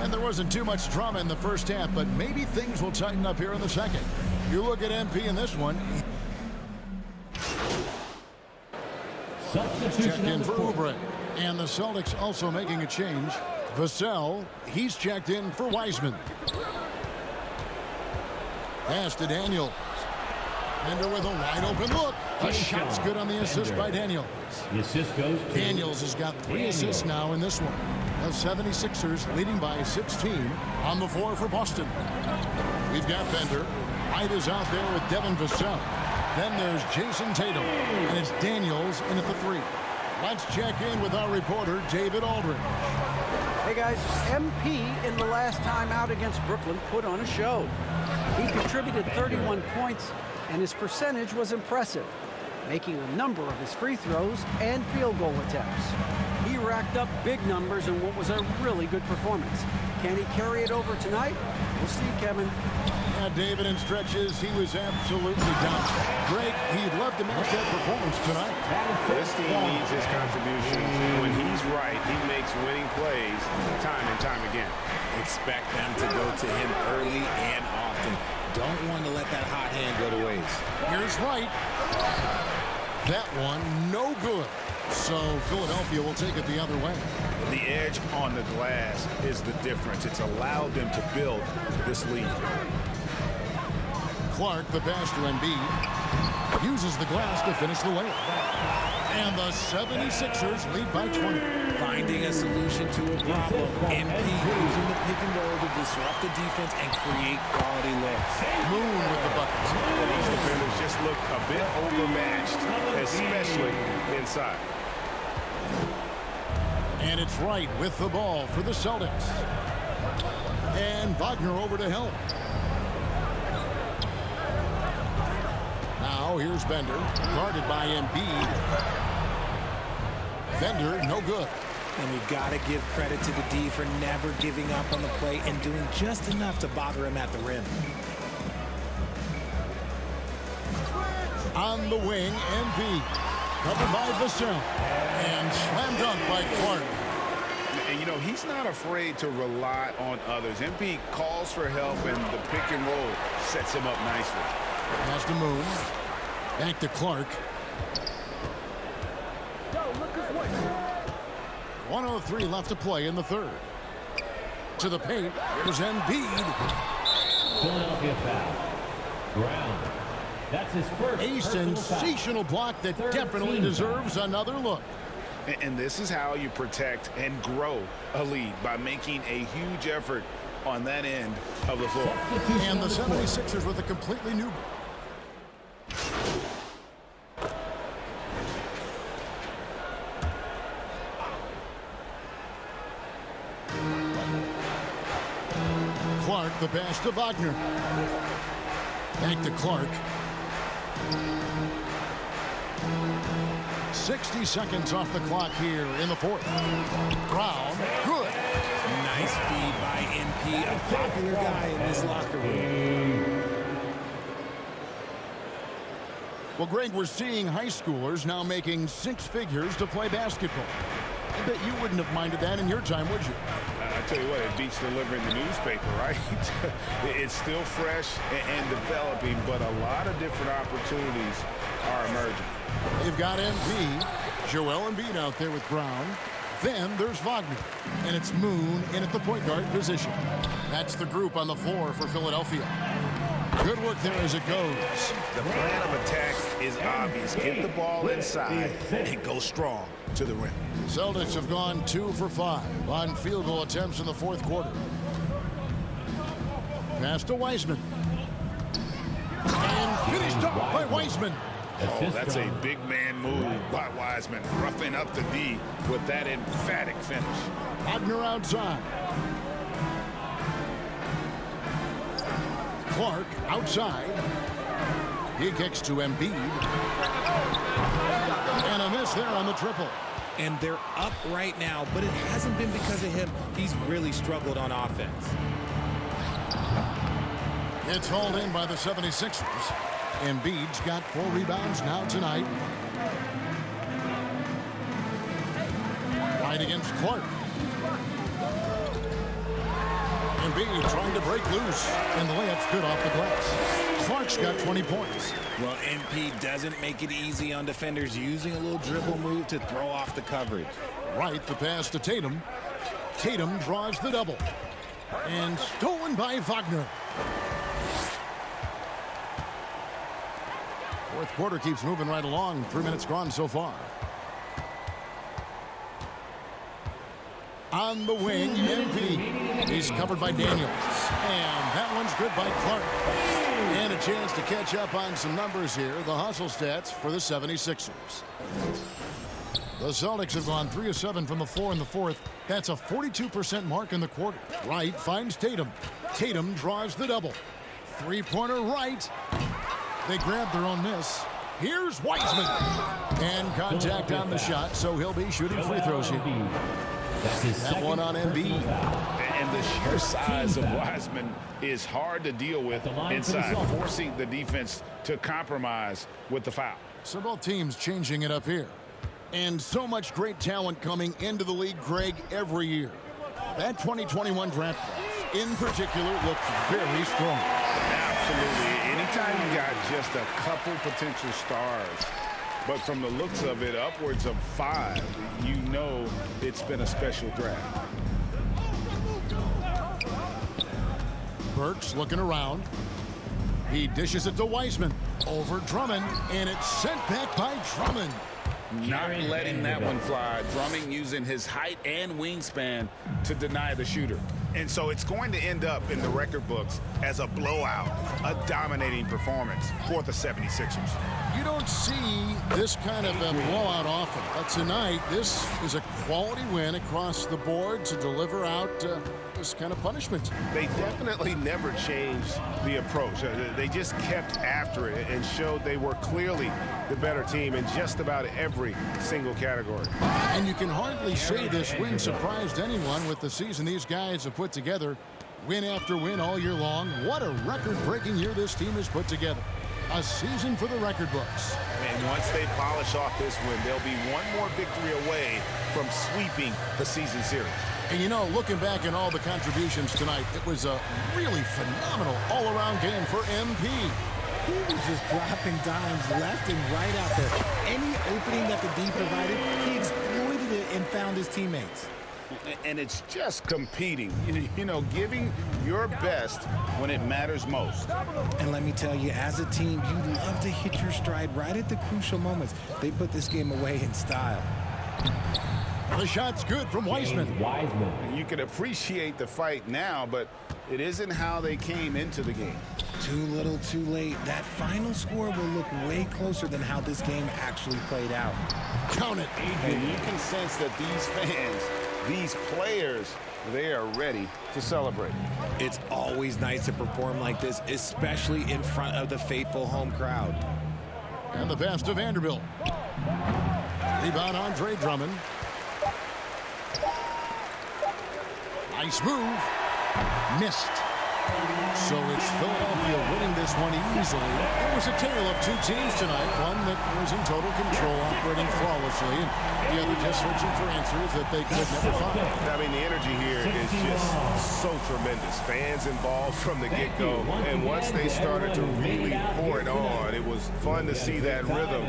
And there wasn't too much drama in the first half, but maybe things will tighten up here in the second. You look at MP in this one. Check in for Oubre. And the Celtics also making a change. Vassell, he's checked in for Wiseman. Pass to Daniels. Bender with a wide open look. The shot's good on the assist by Daniels. The assist goes to Daniels has got 3 assists now in this one. The 76ers leading by 16 on the floor for Boston. We've got Bender. White is out there with Devin Vassell. Then there's Jason Tatum. And it's Daniels in at the 3. Let's check in with our reporter, David Aldridge. Hey guys, MP in the last time out against Brooklyn put on a show. He contributed 31 points, and his percentage was impressive, making a number of his free throws and field goal attempts. He racked up big numbers in what was a really good performance. Can he carry it over tonight? We'll see, Kevin. Yeah, David, in stretches, he was absolutely dominant. Greg, he'd love to match that performance tonight. This team needs his contributions. When he's right, he makes winning plays time and time again. Expect them to go to him early and often. Don't want to let that hot hand go to waste. Here's White. That one, no good. So Philadelphia will take it the other way. The edge on the glass is the difference. It's allowed them to build this lead. Clark, the pass to Embiid, uses the glass to finish the layup. And the 76ers lead by 20. Finding a solution to a problem. MP using the pick and roll to disrupt the defense and create quality looks. Moon with the buckets. These defenders just look a bit overmatched, especially inside. And it's Wright with the ball for the Celtics. And Wagner over to help. Now here's Bender, guarded by Embiid. Bender, no good. And you got to give credit to the D for never giving up on the play and doing just enough to bother him at the rim. On the wing, Embiid. Covered by Vassell. And slam dunk by Clark. And, you know, he's not afraid to rely on others. MP calls for help, and the pick and roll sets him up nicely. Pass to Moon. Back to Clark. 1:03 left to play in the third. To the paint. Here's Embiid. Philadelphia foul. Brown. That's his first. A sensational block that definitely deserves another look. And this is how you protect and grow a lead, by making a huge effort on that end of the floor. And the 76ers with a completely new. Clark, the pass to Wagner. Back to Clark. 60 seconds off the clock here in the fourth. Brown, good. Nice feed by MP, a popular guy in this locker room. Well, Greg, we're seeing high schoolers now making 6 figures to play basketball. I bet you wouldn't have minded that in your time, would you? I tell you what, it beats delivering the newspaper, right? It's still fresh and developing, but a lot of different opportunities are emerging. They've got MP, Joel Embiid out there with Brown. Then there's Wagner, and it's Moon in at the point guard position. That's the group on the floor for Philadelphia. Good work there as it goes. The plan of attack is obvious. Get the ball inside and go strong to the rim. Celtics have gone 2 for 5 on field goal attempts in the fourth quarter. Pass to Wiseman. And finished off by Wiseman. Oh, that's a big man move by Wiseman, roughing up the D with that emphatic finish. Wagner outside. Clark outside. He kicks to Embiid. And a miss there on the triple. And they're up right now, but it hasn't been because of him. He's really struggled on offense. It's hauled in by the 76ers. Embiid's got 4 rebounds now tonight. White against Clark. Embiid trying to break loose, and the layup's good off the glass. Clark's got 20 points. Well, MP doesn't make it easy on defenders using a little dribble move to throw off the coverage. Right, the pass to Tatum. Tatum draws the double. And stolen by Wagner. Fourth quarter keeps moving right along. 3 minutes gone so far. On the wing, MP. He's covered by Daniels. And that one's good by Clark. And a chance to catch up on some numbers here. The hustle stats for the 76ers. The Celtics have gone 3 of 7 from the floor in the fourth. That's a 42% mark in the quarter. Wright finds Tatum. Tatum draws the double. Three-pointer right. They grab their own miss. Here's Wiseman. And contact on the shot, so he'll be shooting free throws here. That one on Embiid. And the sheer size of Wiseman is hard to deal with inside, forcing the defense to compromise with the foul. So both teams changing it up here. And so much great talent coming into the league, Greg, every year. That 2021 draft class, in particular, looks very strong. Absolutely. Anytime you got just a couple potential stars, but from the looks of it, upwards of 5, you know it's been a special draft. Burks looking around. He dishes it to Wiseman. Over Drummond, and it's sent back by Drummond. Not letting that one fly. Drummond using his height and wingspan to deny the shooter. And so it's going to end up in the record books as a blowout, a dominating performance for the 76ers. You don't see this kind of a blowout often, but tonight this is a quality win across the board to deliver out this kind of punishment. They definitely never changed the approach. They just kept after it and showed they were clearly the better team in just about every single category. And you can hardly say this win surprised anyone with the season these guys have put together. Win after win all year long. What a record-breaking year this team has put together. A season for the record books. And once they polish off this win, they'll be one more victory away from sweeping the season series. And you know, looking back at all the contributions tonight, it was a really phenomenal all-around game for MP. He was just dropping dimes left and right out there. Any opening that the D provided, he exploited it and found his teammates. And it's just competing, you know, giving your best when it matters most. And let me tell you, as a team, you love to hit your stride right at the crucial moments. They put this game away in style. The shot's good from Wiseman. You can appreciate the fight now, but it isn't how they came into the game. Too little, too late. That final score will look way closer than how this game actually played out. Count it. And you can sense that these fans, these players, they are ready to celebrate. It's always nice to perform like this, especially in front of the faithful home crowd. And the pass to Vanderbilt. Rebound Andre Drummond. Nice move. Missed. So it's Philadelphia winning this one easily. It was a tale of two teams tonight. One that was in total control, operating flawlessly, and the other just searching for answers that they could never find. I mean, the energy here is just so tremendous. Fans involved from the get-go. And once they started to really pour it on, it was fun to see that rhythm